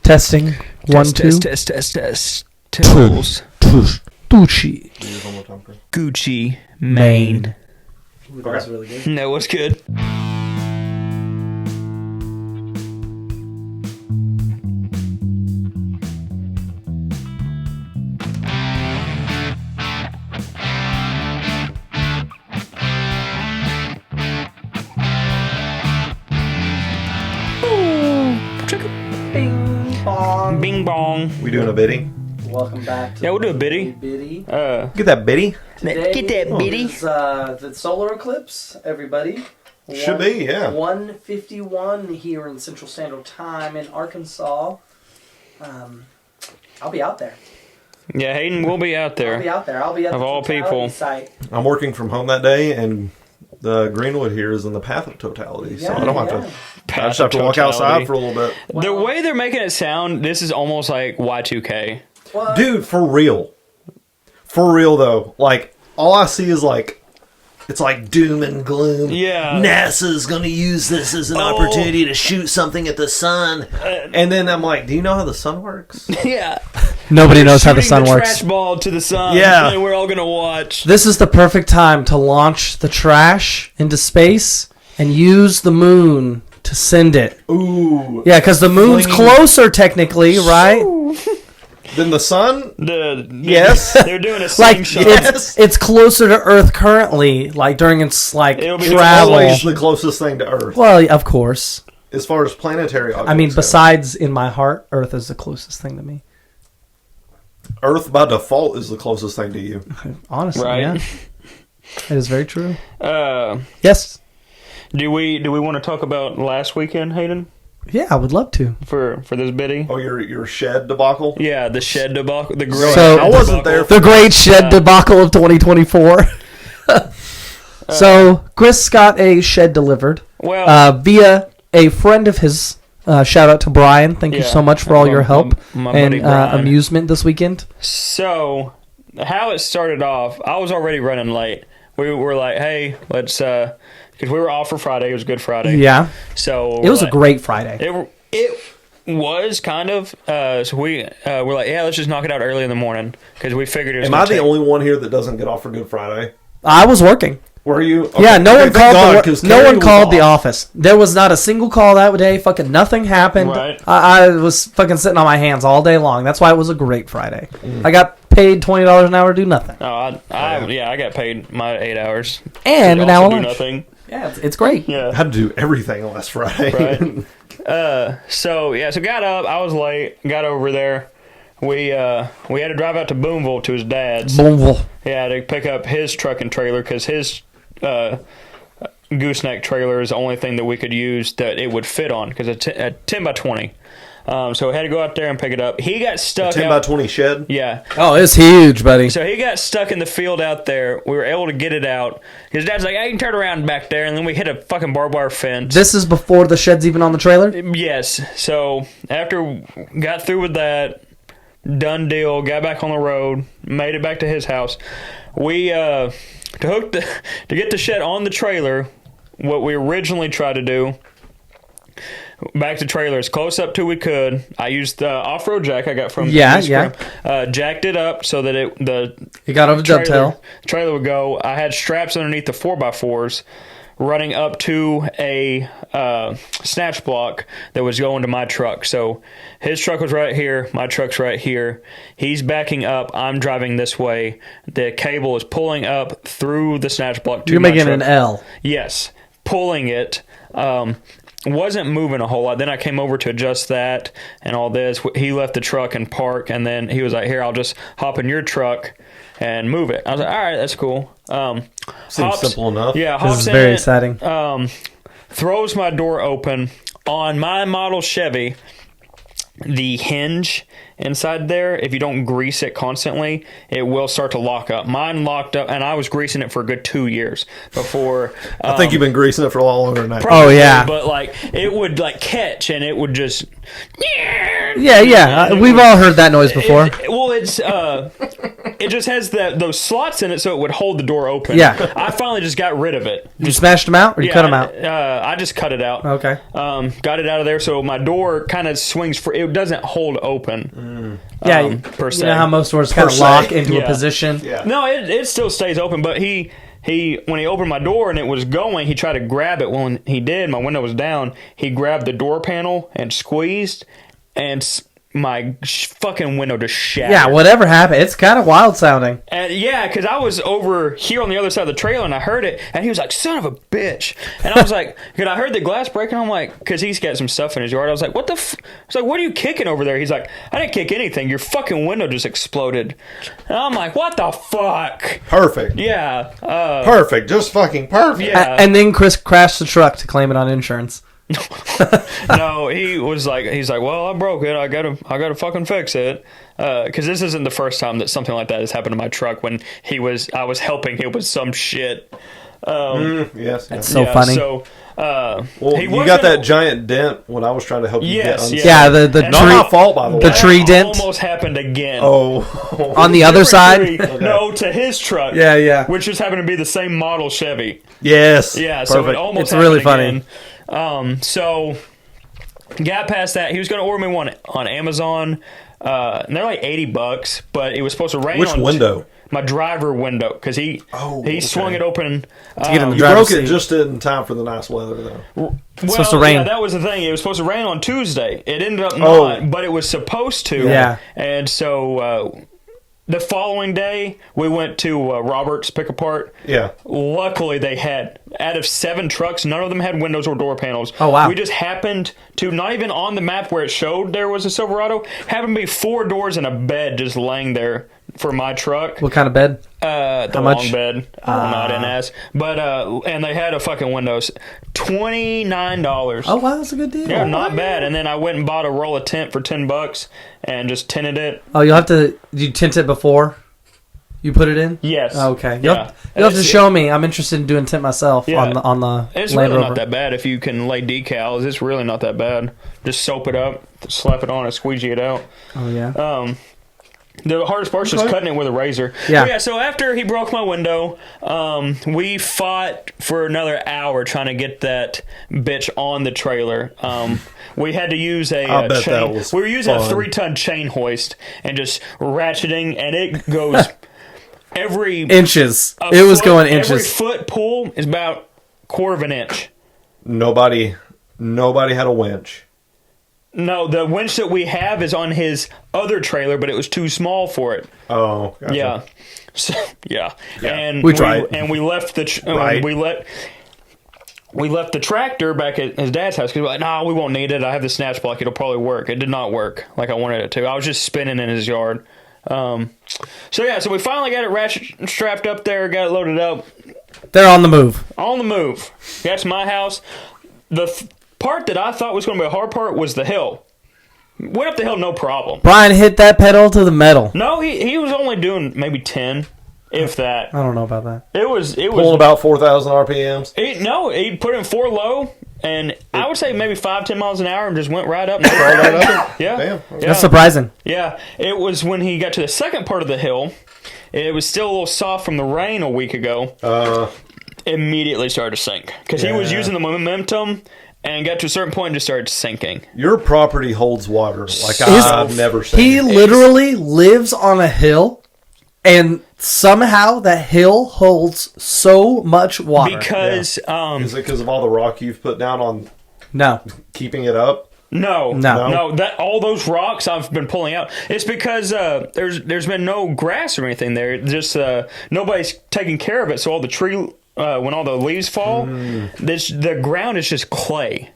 Testing. 1, 2. Test. Tools. Gucci. Gucci Mane. Ooh, that was really good. That was good. Bing bong. Bing bong. We doing a biddy? Welcome back to Yeah, we'll do a biddy. Biddy. Get that biddy? Today Get that biddy. is the solar eclipse, everybody. Should be, yeah. 1:51 here in Central Standard Time in Arkansas. I'll be out there. Yeah, Hayden will be out there. I'll be out there. I'll be at Of the all totality people. site. I'm working from home that day, and the Greenwood here is in the path of totality, so I don't have to. I just have to walk outside for a little bit. The way they're making it sound, this is almost like Y2K. Well, Dude, for real. For real, though. Like, all I see is, like, it's like doom and gloom. Yeah. NASA's going to use this as an opportunity to shoot something at the sun. And then I'm like, do you know how the sun works? Yeah. nobody knows how the Shooting sun works. Trash ball to the sun. Yeah. And we're all gonna watch. This is the perfect time to launch the trash into space and use the moon to send it. Ooh. Yeah, because the moon's Flinging- closer technically, right? Then the sun? Yes. They're doing a Like slingshot. it's closer to Earth currently, like during its like It'll be travel. Always the closest thing to Earth. Well, of course. As far as planetary objects I mean, go. besides in my heart, Earth is the closest thing to me. Earth by default is the closest thing to you. Honestly, Right. yeah, it is very true. Uh, Yes, do we want to talk about last weekend, Hayden, yeah, I would love to. for this biddy? Oh, your shed debacle? Yeah, the shed debacle. The great. So- I wasn't there The great shed debacle of 2024. So Chris got a shed delivered Well, via a friend of his. Shout out to Brian. Thank you Yeah. so much for all your help My and buddy Brian. amusement this weekend. so how it started off, I was already running late. We were like, hey, let's because we were off for Friday. It was Good Friday. Yeah, So it was a great Friday. It was kind of. So we were like, yeah, let's just knock it out early in the morning because we figured it was. Am I the only one here that doesn't get off for Good Friday? I was working. Were you? Okay. Yeah, no Okay, one thank God, called. 'cause No Carrie one was called the off. office. There was not a single call that day. Fucking nothing happened. Right. I was fucking sitting on my hands all day long. That's why it was a great Friday. I got paid $20 an hour to do nothing, Oh, I got paid my 8 hours and to an hour also do lunch. nothing. Yeah, it's great. I Yeah. had to do everything last Friday. Right. So got up. I was late. Got over there. We had to drive out to Boonville to his dad's. Boomville. Yeah, to pick up his truck and trailer because his gooseneck trailer is the only thing that we could use that it would fit on because it's a 10 by 20. So we had to go out there and pick it up. He got stuck. 10 by 20 shed. Yeah. Oh, it's huge, buddy. So he got stuck in the field out there. We were able to get it out. His dad's like, "Hey, you can turn around back there," and then we hit a fucking barbed wire fence. This is before the shed's even on the trailer. Yes. So after we got through with that, done deal, got back on the road, made it back to his house. We to get the shed on the trailer. What we originally tried to do, back to trailer as close up to we could. I used the off-road jack I got from Yeah. jacked it up so that You got over dovetail. trailer would go. I had straps underneath the 4x4s running up to a snatch block that was going to my truck. So his truck was right here, my truck's right here. He's backing up, I'm driving this way. The cable is pulling up through the snatch block to You're my making truck. an L. Yes, pulling it. Wasn't moving a whole lot. Then I came over to adjust that and all this. He left the truck and park, and then he was like, "Here, I'll just hop in your truck and move it." I was like, "All right, that's cool." Seems simple enough. Yeah, This hops is in very it, exciting. throws my door open. On my model Chevy, the hinge inside there, if you don't grease it constantly, it will start to lock up. Mine locked up, and I was greasing it for a good 2 years before. I think you've been greasing it for a lot longer than that. Oh, yeah. But like it would like catch, and it would just. Yeah. We've all heard that noise before. Well, it's it just has those slots in it, so it would hold the door open. Yeah. I finally just got rid of it. You smashed them out, or you cut them out? I just cut it out. Okay. Got it out of there, so my door kind of swings free. It doesn't hold open. Yeah, per se. You know how most doors kind of lock into a position? Yeah. No, it still stays open, but he when he opened my door and it was going, he tried to grab it. When he did, my window was down. He grabbed the door panel and squeezed, and my fucking window just shattered. Yeah, whatever happened. It's kind of wild sounding. And yeah, because I was over here on the other side of the trailer and I heard it, and he was like, "Son of a bitch!" And I was like, because I heard the glass breaking. I'm like, because he's got some stuff in his yard. I was like, "What the?" I was like, "What are you kicking over there?" He's like, "I didn't kick anything. Your fucking window just exploded." And I'm like, "What the fuck?" Perfect. Yeah. Perfect. Just fucking perfect. Yeah. And then Chris crashed the truck to claim it on insurance. No, he's like, well, I broke it. I gotta fucking fix it. Because this isn't the first time that something like that has happened to my truck. When I was helping him with some shit. Yes. It's so funny. So, well, you got that giant dent when I was trying to help you get unstuck. Yeah, the Not tree. my fault, by the way. The tree dent almost happened again. Oh. on the other side. Okay. No, to his truck. Yeah. Which just happened to be the same model Chevy. Yes. Yeah, so it Perfect. almost It's happened really funny. again. So got past that. He was going to order me one on Amazon. And they're like $80, but it was supposed to rain. Which window? My driver window, because he swung it open to get in the You driver's broke it seat. just in time for the nice weather, though. Well, supposed to rain. Yeah, that was the thing. It was supposed to rain on Tuesday. It ended up Oh. not, but it was supposed to. Yeah. And so the following day, we went to Robert's Pick Apart. Yeah. Luckily, they had, out of 7 trucks, none of them had windows or door panels. Oh, wow. We just happened to, not even on the map where it showed there was a Silverado, happened to be 4 doors and a bed just laying there for my truck. What kind of bed? The How long much? bed. I don't know, I didn't ask. But, and they had a fucking windows. $29. Oh wow, that's a good deal. Yeah, not bad. And then I went and bought a roll of tint for $10 and just tinted it. Oh, you'll have to. You tint it before you put it in. Yes. Okay. Yeah. You'll have to show me. I'm interested in doing tint myself Yeah. on the It's Land really Rover. not that bad if you can lay decals. It's really not that bad. Just soap it up, slap it on, and squeegee it out. Oh yeah. The hardest part's just cutting it with a razor. Yeah. But yeah, so after he broke my window, we fought for another hour trying to get that bitch on the trailer. We had to use a I bet chain. that was We were using fun. a 3-ton chain hoist and just ratcheting, and it goes every Inches. a It was foot- going Every inches. foot pull is about 1/4 of an inch. Nobody had a winch. No, the winch that we have is on his other trailer, but it was too small for it. Oh, gotcha. Yeah. So, yeah. And We tried. And we left the Right. we left the tractor back at his dad's house because we're like, nah, we won't need it. I have the snatch block. It'll probably work. It did not work like I wanted it to. I was just spinning in his yard. So we finally got it ratchet strapped up there, got it loaded up. They're on the move. On the move. That's my house. The part that I thought was going to be a hard part was the hill. Went up the hill, no problem. Brian hit that pedal to the metal. No, he was only doing maybe 10, if that. I don't know about that. It was Pulling about 4,000 RPMs. He put in 4 low, and I would say maybe 5-10 miles an hour, and just went right up. Yeah, Damn. yeah. That's surprising. Yeah, it was when he got to the second part of the hill. It was still a little soft from the rain a week ago. Immediately started to sink because he was using the momentum. And got to a certain point and just started sinking. Your property holds water like I've never seen. He literally lives on a hill, and somehow that hill holds so much water. Because, Is it because of all the rock you've put down on No. keeping it up? No, No. that all those rocks I've been pulling out. It's because there's been no grass or anything there. Just nobody's taking care of it. So all the tree, when all the leaves fall, the ground is just clay.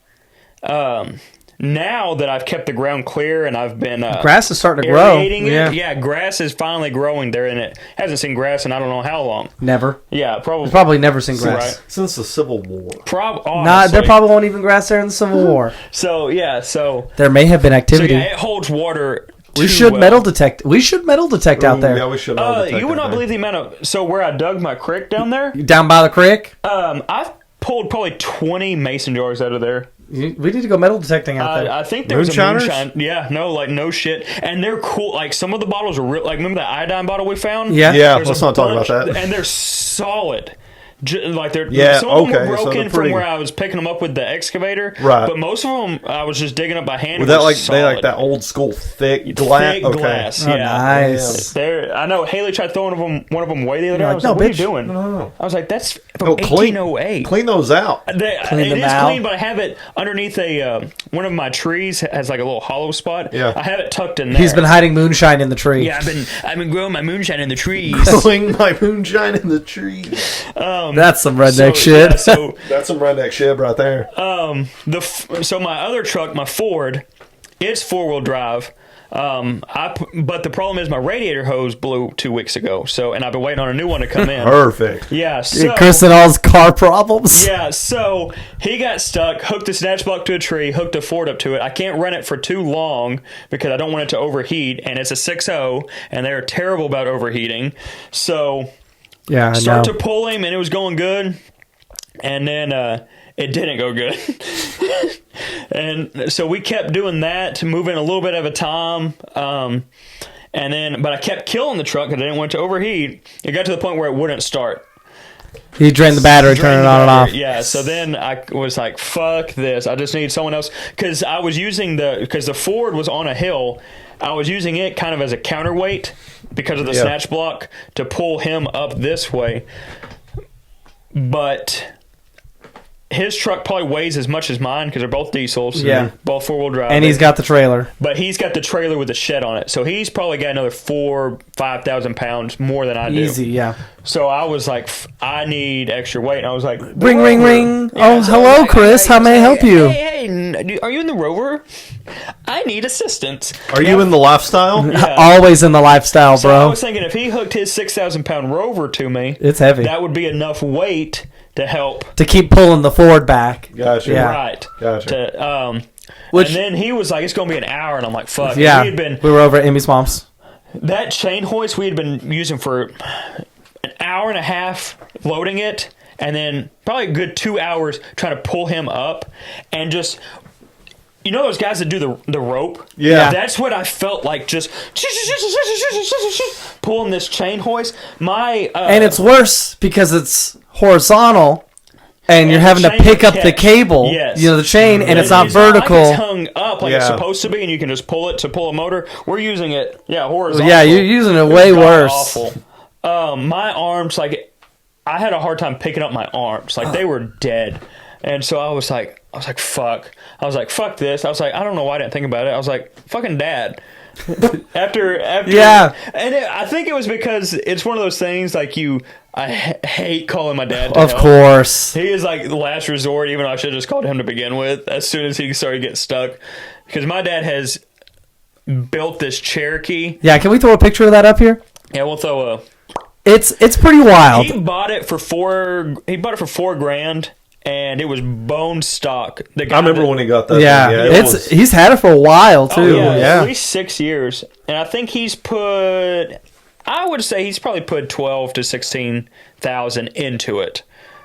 Now that I've kept the ground clear and I've been Grass is starting to grow. irrigating it, yeah, grass is finally growing there, and it hasn't seen grass in I don't know how long. Never. Yeah, probably. Probably never seen grass. Right. Since the Civil War. There probably won't even grass there in the Civil War. So yeah, so There may have been activity. yeah, it holds water. We too should well. metal detect. We should metal detect out there. Yeah, we should. You would not believe the amount of where I dug my creek down there. Down by the creek. I've pulled probably 20 mason jars out of there. We need to go metal detecting out there. I think there was a moonshine. Yeah, no shit. And they're cool. Like, some of the bottles are real. Like, remember that iodine bottle we found? Yeah. Let's not talk about that. And they're solid. Like, some of them were broken from where I was picking them up with the excavator. Right. But most of them I was just digging up by hand. Was that like they like that old school thick glass? Thick glass. Oh, Yeah. nice. I know Haley tried throwing one of them away the other day. I was like, like, no, what are you bitch. doing? No. I was like, that's from 1808. Clean those out. Clean It them is out. clean, but I have it underneath one of my trees has like a little hollow spot. Yeah. I have it tucked in there. He's been hiding moonshine in the tree. Yeah, I've been growing my moonshine in the trees. Growing my moonshine in the trees. That's some redneck shit. Yeah, so That's some redneck shit right there. so my other truck, my Ford, it's 4-wheel drive. But the problem is my radiator hose blew 2 weeks ago. And I've been waiting on a new one to come in. Perfect. Yeah. So Chris and all's car problems. yeah, so he got stuck, hooked the snatch block to a tree, hooked a Ford up to it. I can't run it for too long because I don't want it to overheat, and it's a 6.0, and they're terrible about overheating. So Yeah, I start know. to pull him, and it was going good, and then it didn't go good. And so we kept doing that, moving a little bit at a time. But I kept killing the truck because I didn't want it to overheat. It got to the point where it wouldn't start. He drained the battery, turning it on and off. Yeah, so then I was like, fuck this. I just need someone else. Because I was using because the Ford was on a hill, I was using it kind of as a counterweight because of the snatch block to pull him up this way. But his truck probably weighs as much as mine because they're both diesels. Yeah. Both 4-wheel drive. And he's got the trailer. But he's got the trailer with the shed on it. So he's probably got another 4,000-5,000 pounds more than I do. Easy, yeah. So I was like, I need extra weight. And I was like, Ring, ring, ring. Yeah, Oh, so hello, like, Chris. How may I help you? Hey, are you in the Rover? I need assistance. Are you in the lifestyle? Yeah. Always in the lifestyle, So I bro. was thinking if he hooked his 6,000-pound Rover to me, It's heavy. that would be enough weight to help. To keep pulling the Ford back. Gotcha. Yeah. Right. Gotcha. Which- and then he was like, it's going to be an hour. And I'm like, fuck. Yeah. We were over at Amy's mom's. That chain hoist we had been using for an hour and a half loading it, and then probably a good 2 hours trying to pull him up, and just, you know those guys that do the rope? Yeah. That's what I felt like, just pulling this chain hoist. And it's worse because it's horizontal. And you're the having to chain pick up catch. the cable, Yes. the chain, and it's not It's vertical. Not like it's hung up like it's Yeah. supposed to be, and you can just pull it to pull a motor. We're using it, horizontal. Yeah, you're using it way worse. Awful. My arms, like, I had a hard time picking up my arms. Like, they were dead. And so I was like, fuck. I was like, fuck this. I was like, I don't know why I didn't think about it. I was like, fucking dad. after Yeah. And I think it was because it's one of those things like I hate calling my dad to Of help. course. He is like the last resort, even though I should have just called him to begin with as soon as he started getting stuck, because my dad has built this Cherokee. Yeah, can we throw a picture of that up here? Yeah, we'll throw a. It's pretty wild. He bought it for $4,000, and it was bone stock. The guy I remember when he got that. Yeah, thing. It was- he's had it for a while too. At least 6 years, and I think he's put. I would say he's probably put 12 to 16,000 into it.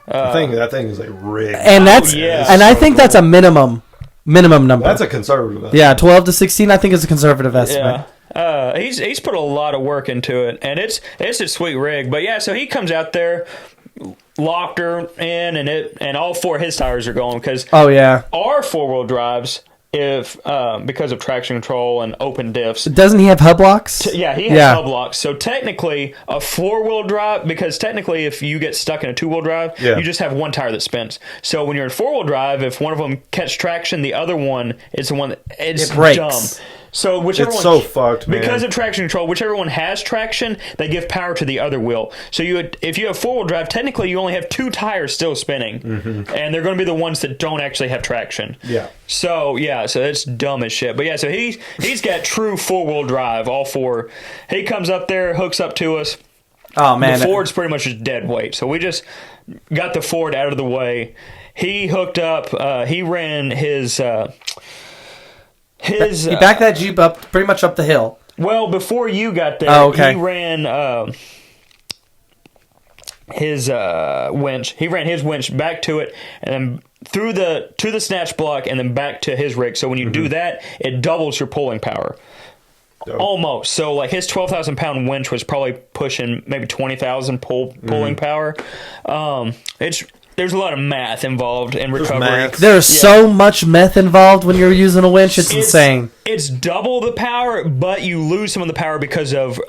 I think that thing is a rig. And that's yeah. and I think that's a minimum number. That's a conservative. Yeah, 12 to 16 I think is a conservative estimate. Yeah. He's put a lot of work into it, and it's a sweet rig. But yeah, so he comes out there, locked her in, and all four of his tires are going because Oh yeah. our 4-wheel drives, because of traction control and open diffs. Doesn't he have hub locks? Yeah, he has hub locks. So technically, a 4-wheel drive, because technically if you get stuck in a 2-wheel drive, you just have one tire that spins. So when you're in 4-wheel drive, if one of them catch traction, the other one is the one that it breaks. dumb. So whichever It's one, so fucked, man. because of traction control, whichever one has traction, they give power to the other wheel. So if you have 4-wheel drive, technically you only have 2 tires still spinning, and they're going to be the ones that don't actually have traction. Yeah. So it's dumb as shit. But yeah, so he's got true 4-wheel drive, all 4. He comes up there, hooks up to us. Oh man. The Ford's pretty much just dead weight. So we just got the Ford out of the way. He hooked up. He ran his. He backed that Jeep up pretty much up the hill. Well, before you got there, he ran his winch. He ran his winch back to it, and then to the snatch block and then back to his rig. So when you do that, it doubles your pulling power. Dope. Almost. So like his 12,000 pound winch was probably pushing maybe 20,000 pulling power. There's a lot of math involved in recovery. There's so much meth involved when you're using a winch. It's insane. It's double the power, but you lose some of the power because of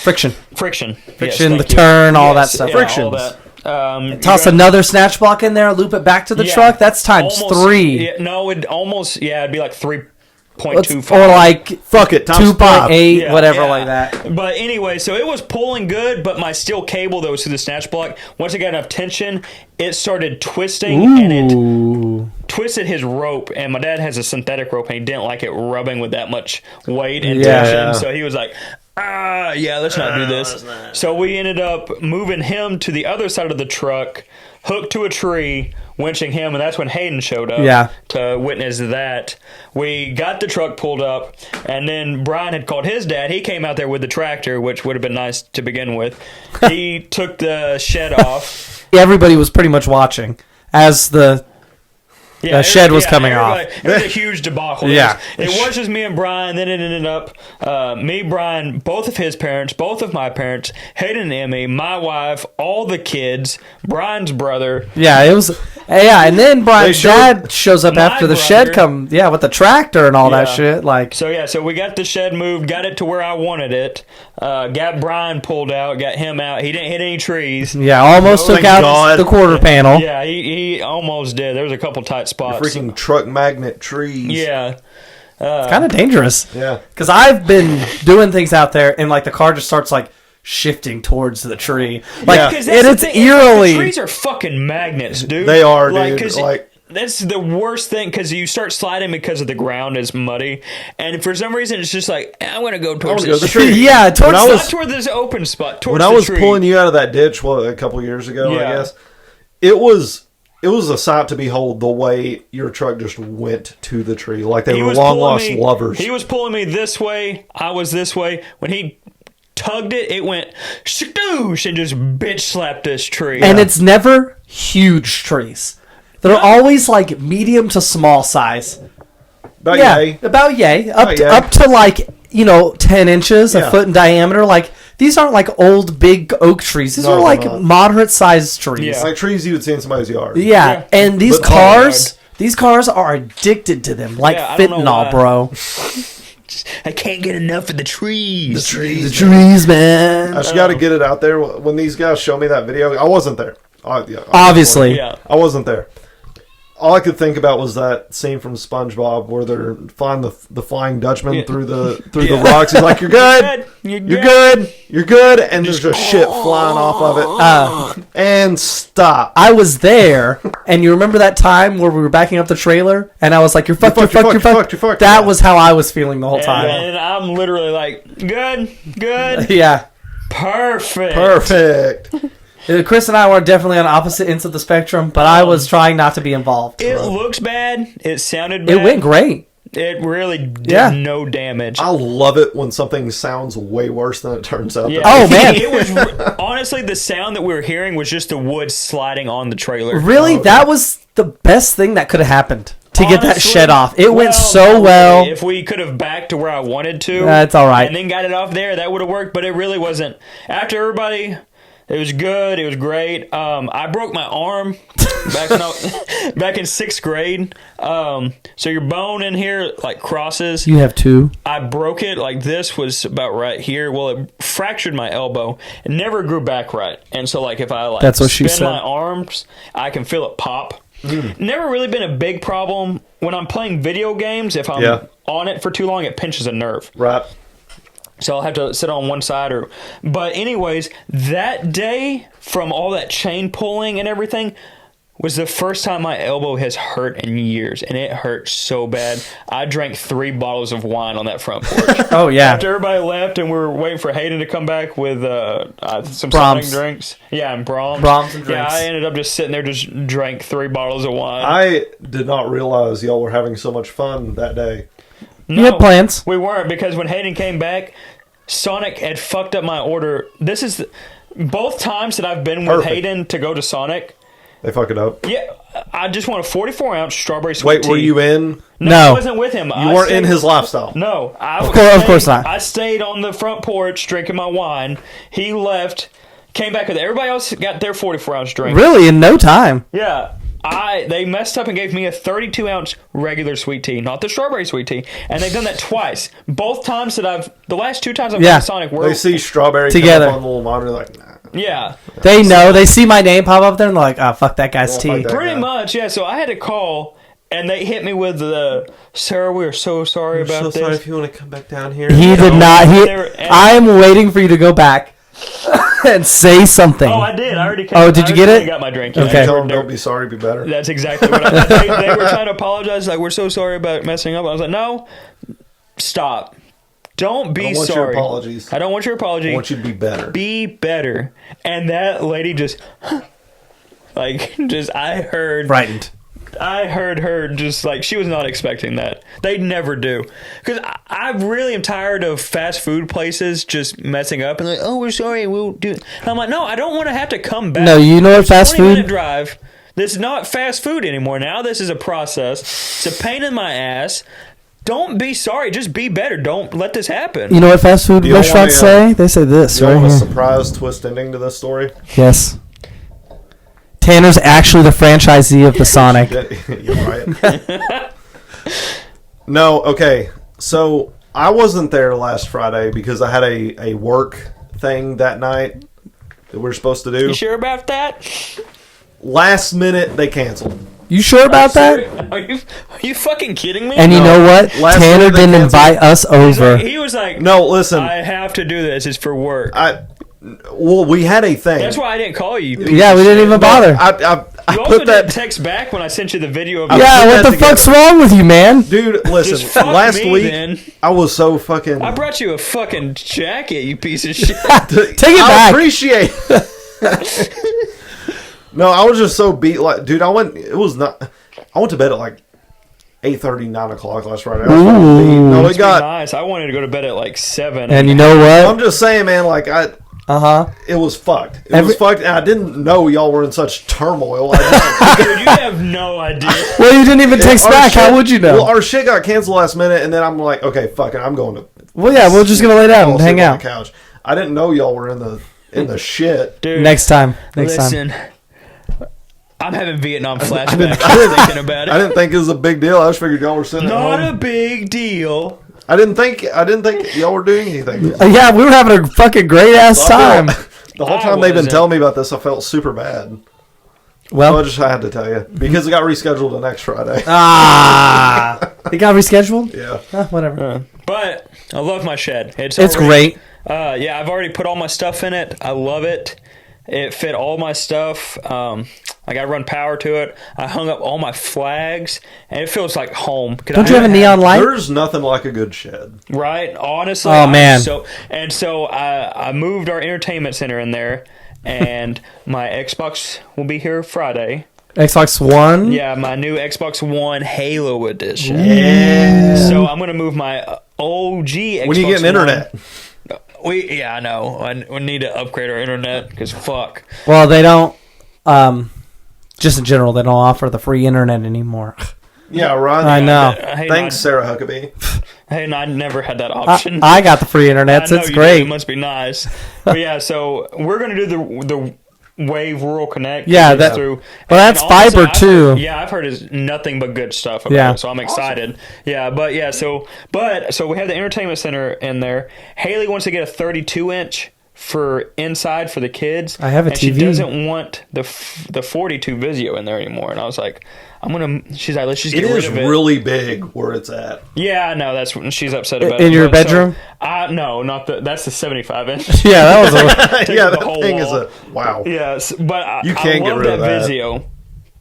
Friction. Friction, The turn, all that stuff. Frictions. All that. Toss another snatch block in there, loop it back to the truck. That's times 3. It'd be like 3.25. Or like fuck it, 2.8, whatever like that. But anyway, so it was pulling good, but my steel cable that was through the snatch block, once it got enough tension, it started twisting and it twisted his rope. And my dad has a synthetic rope and he didn't like it rubbing with that much weight and tension. So he was like, let's not do this. So we ended up moving him to the other side of the truck, hooked to a tree, winching him, and that's when Hayden showed up to witness that. We got the truck pulled up, and then Brian had called his dad. He came out there with the tractor, which would have been nice to begin with. He took the shed off. Everybody was pretty much watching as the shed was coming off. It was a huge debacle. It was just me and Brian. Then it ended up me, Brian, both of his parents, both of my parents, Hayden and Emmy, my wife, all the kids, Brian's brother. Yeah, it was. And then Brian's dad shows up after the shed with the tractor and all that shit. So we got the shed moved, got it to where I wanted it. Got Brian pulled out, got him out. He didn't hit any trees. Yeah, almost took out the quarter panel. Yeah, he almost did. There was a couple tight spots. Freaking truck magnet trees. Yeah. It's kind of dangerous. Yeah. Because I've been doing things out there and the car just starts shifting towards the tree. It's eerily. The trees are fucking magnets, dude. They are, dude. That's the worst thing because you start sliding because of the ground is muddy, and for some reason it's just I'm going to go towards the tree. Not toward this open spot. When I was pulling you out of that ditch, a couple years ago, I guess it was a sight to behold. The way your truck just went to the tree, like they were long lost lovers. He was pulling me this way. I was this way. When he tugged it, it went shadoosh and just bitch slapped this tree. And it's never huge trees. They're always medium to small size. About yay. About yay. Up to 10 inches, a foot in diameter. These aren't old big oak trees. These are moderate sized trees. Yeah. Like trees you would see in somebody's yard. Yeah. And these cars are addicted to them. Fentanyl, bro. I can't get enough of the trees. The trees, man. I just got to get it out there. When these guys show me that video, I wasn't there. Obviously. I wasn't there. All I could think about was that scene from SpongeBob where they're flying the Flying Dutchman through the rocks. He's like, "You're good, you're good," and there's just shit flying off of it. And stop. I was there, and you remember that time where we were backing up the trailer, and I was like, "You're fucked, you're fucked." That was how I was feeling the whole time. And I'm literally like, "Good, yeah, perfect." Chris and I were definitely on opposite ends of the spectrum, but I was trying not to be involved. It looks bad. It sounded bad. It went great. It really did no damage. I love it when something sounds way worse than it turns out. Yeah. Oh, man. It was honestly, the sound that we were hearing was just the wood sliding on the trailer. Really? That was the best thing that could have happened to get that shed off. It went so well. If we could have backed to where I wanted to. That's all right. And then got it off there, that would have worked, but it really wasn't. After everybody... It was good. It was great. I broke my arm back in 6th grade. So your bone in here crosses. You have 2. I broke it this was about right here. Well, it fractured my elbow. It never grew back right. And so if I that's what she said. my arms, I can feel it pop. Never really been a big problem when I'm playing video games. If I'm on it for too long, it pinches a nerve. Right. So I'll have to sit on one side but anyways, that day from all that chain pulling and everything was the first time my elbow has hurt in years, and it hurt so bad. I drank 3 bottles of wine on that front porch. Oh yeah. After everybody left and we were waiting for Hayden to come back with some Brahms. drinks. Yeah, and Brahms and drinks. Yeah, I ended up just sitting there, just drank 3 bottles of wine. I did not realize y'all were having so much fun that day. No, you had plans. We weren't, because when Hayden came back, Sonic had fucked up my order. This is both times that I've been with Hayden to go to Sonic. They fuck it up. Yeah, I just want a 44-ounce strawberry sweet tea. Wait, were you in? No, I wasn't with him. You weren't in his lifestyle. No. Of course not. I stayed on the front porch drinking my wine. He left, came back with it. Everybody else got their 44-ounce drink. Really? In no time? Yeah. They messed up and gave me a 32-ounce regular sweet tea, not the strawberry sweet tea. And they've done that twice. Both times the last 2 times I've been to Sonic, they see strawberry together on the little monitor, like, nah. Yeah. They know. They see my name pop up there and they're like, fuck that guy's tea. Pretty much, yeah. So I had to call, and they hit me with the, sir, we are so sorry about this. Sorry if you want to come back down here. He did not. I'm waiting for you to go back and say something. Oh, I did. I already came. Oh, did you get it? I got my drink. Okay. Tell them don't be sorry, be better. That's exactly what I did. They were trying to apologize. Like, we're so sorry about messing up. I was like, no, stop. Don't be sorry. Your apologies. I don't want your apology. I want you to be better. Be better. And that lady just, I heard. Frightened. I heard her just like, she was not expecting that. They never do. Because I really am tired of fast food places just messing up and like, oh, we're sorry, we'll do it. And I'm like, no, I don't want to have to come back. No, you know what fast food? 20-minute drive. This is not fast food anymore. Now this is a process. It's a pain in my ass. Don't be sorry. Just be better. Don't let this happen. You know what fast food restaurants say? They say this, right? You want a surprise twist ending to this story? Yes. Tanner's actually the franchisee of the Sonic. You're right. No, okay. So I wasn't there last Friday because I had a work thing that night that we were supposed to do. You sure about that? Last minute, they canceled. You sure about that? Are you fucking kidding me? And you know what? Tanner didn't invite us over. He was like, no, listen. I have to do this. It's for work. Well, we had a thing. That's why I didn't call you. Yeah, we didn't even bother. I you also put that didn't text back when I sent you the video of yeah, what the fuck's wrong with you, man? Dude, listen. Last week, then. I was so fucking... I brought you a fucking jacket, you piece of shit. Take it back. I appreciate it. No, I was just so beat. Like, dude, I went to bed at like 8:30, 9 o'clock last Friday. I was fucking beat. No, it got nice. I wanted to go to bed at like 7. And you know what? I'm just saying, man. Like it was fucked. It was fucked. And I didn't know y'all were in such turmoil. Dude, you have no idea. Well, you didn't even text back. How would you know? Well, our shit got canceled last minute, and then I'm like, okay, fuck it, I'm going to. Well, yeah, we're just gonna lay down and hang out on the couch. I didn't know y'all were in the shit. Dude, next time. Listen. I'm having Vietnam flashbacks thinking about it. I didn't think it was a big deal. I just figured y'all were sitting at home. Not a big deal. I didn't think y'all were doing anything. Yeah, we were having a fucking great ass time. The whole time they've been telling me about this, I felt super bad. Well, so I had to tell you because it got rescheduled to next Friday. It got rescheduled. Yeah, whatever. But I love my shed. It's great. Yeah, I've already put all my stuff in it. I love it. It fit all my stuff. I got to run power to it. I hung up all my flags, and it feels like home. Don't you have a neon light? There's nothing like a good shed. Right? Honestly. Oh, man. So I moved our entertainment center in there, and my Xbox will be here Friday. Xbox One? Yeah, my new Xbox One Halo Edition. Yeah. So I'm going to move my OG Xbox when you get an internet. Yeah, I know. We need to upgrade our internet because fuck. Well, they don't. Just in general, they don't offer the free internet anymore. Yeah, right. I know. Thanks, Sarah Huckabee. Hey, I never had that option. I got the free internet, so it's great. It must be nice. But yeah, so we're gonna do the Wave Rural Connect. Yeah, that's fiber too. I've heard is nothing but good stuff about it, so I'm excited. Awesome. Yeah, but so we have the entertainment center in there. Haley wants to get a 32-inch for inside for the kids. I have a TV. She doesn't want the 42 Vizio in there anymore, and I was like, she's like, let's just get rid of it. It is really big where it's at. Yeah, I know. That's what she's upset about. In your bedroom? No, not that's the 75-inch. Yeah, that was that thing is a wow. Yes, but you can't get rid of that Vizio.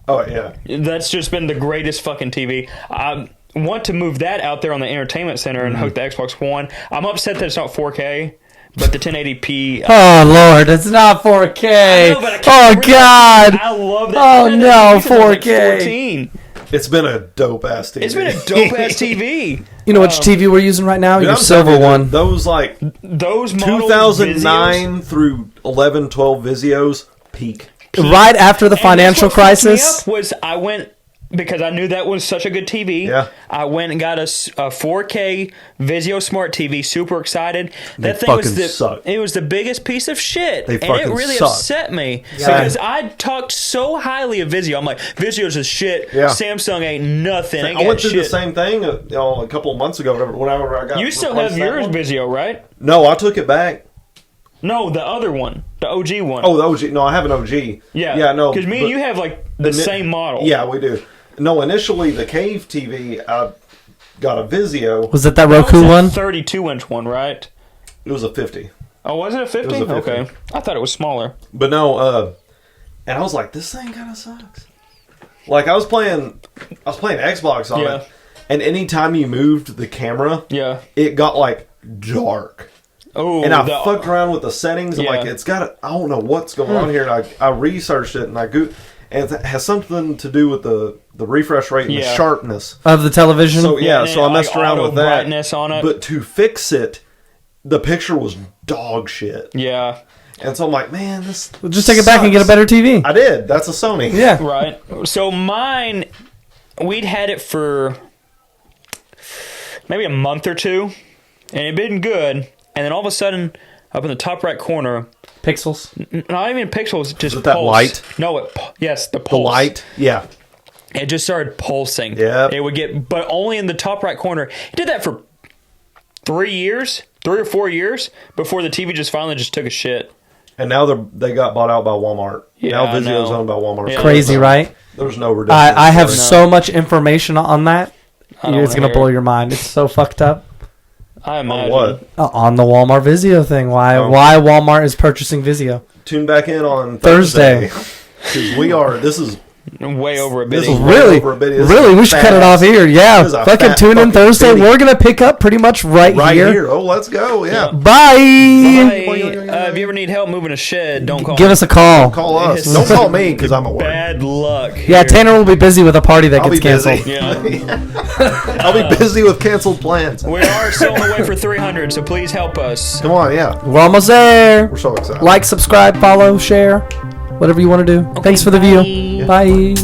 Oh yeah, that's just been the greatest fucking TV. I want to move that out there on the entertainment center and hook the Xbox One. I'm upset that it's not 4K. But the 1080p. Oh Lord, it's not 4K. Oh God. I love that. Oh no, 4K. It's been a dope ass TV. It's been a dope ass TV. You know which TV we're using right now? Your silver one. Those 2009 through 11, 12 Vizios peak. right after the financial crisis. Was I went because I knew that was such a good TV. Yeah. I went and got a 4K Vizio Smart TV. Super excited. That thing it was the biggest piece of shit, and it really upset me because I talked so highly of Vizio. I'm like, Vizio's a shit. Yeah. Samsung ain't nothing. I went through the same thing a couple of months ago. Whenever I got you still have yours Vizio, right? No, I took it back. No, the other one. The OG one. Oh, the OG. No, I have an OG. Yeah. Yeah, no. Because me and you have like the same model. Yeah, we do. No, initially the Cave TV, I got a Vizio. Was it that Roku one? 32-inch one, right? It was a 50. Oh, was it a 50? Okay. I thought it was smaller. But no, and I was like, this thing kind of sucks. Like, I was playing Xbox on it, and anytime you moved the camera, it got, like, dark. Oh, and I fucked around with the settings. I'm like, I don't know what's going on here. And I researched it, and and it has something to do with the refresh rate and the sharpness of the television. So so I messed around with that. Brightness on it. But to fix it, the picture was dog shit. Yeah. And so I'm like, man, this just take it back and get a better TV. I did. That's a Sony. Yeah. Right. So mine, we'd had it for maybe a month or two, and it'd been good. And then all of a sudden, up in the top right corner, pixels. Not even pixels, just that light. No, yes, the pulse. The light. Yeah. It just started pulsing. Yeah. It would get, but only in the top right corner. It did that for 3 or 4 years before the TV just finally just took a shit. And now they got bought out by Walmart. Yeah, now Vizio's owned by Walmart. Yeah. Crazy, right? There's no redemption. I have so much information on that. It's going to blow your mind. It's so fucked up. I imagine. On what? On the Walmart Vizio thing. Why Walmart is purchasing Vizio. Tune back in on Thursday. Because this is way over a bit. This is really over a bit. Really, we should cut it off here. Yeah. Fucking tune in Thursday. We're going to pick up pretty much right here. Oh, let's go. Yeah. Bye. If you ever need help moving a shed, don't call Give us a call. Call us. Don't call me because I'm at work. Bad luck. Yeah, Tanner will be busy with a party that gets canceled. Yeah. I'll be busy with canceled plans. We are still on the way for 300, so please help us. Come on, yeah. We're almost there. We're so excited. Like, subscribe, follow, share, whatever you want to do. Okay, Thanks for the view. Bye.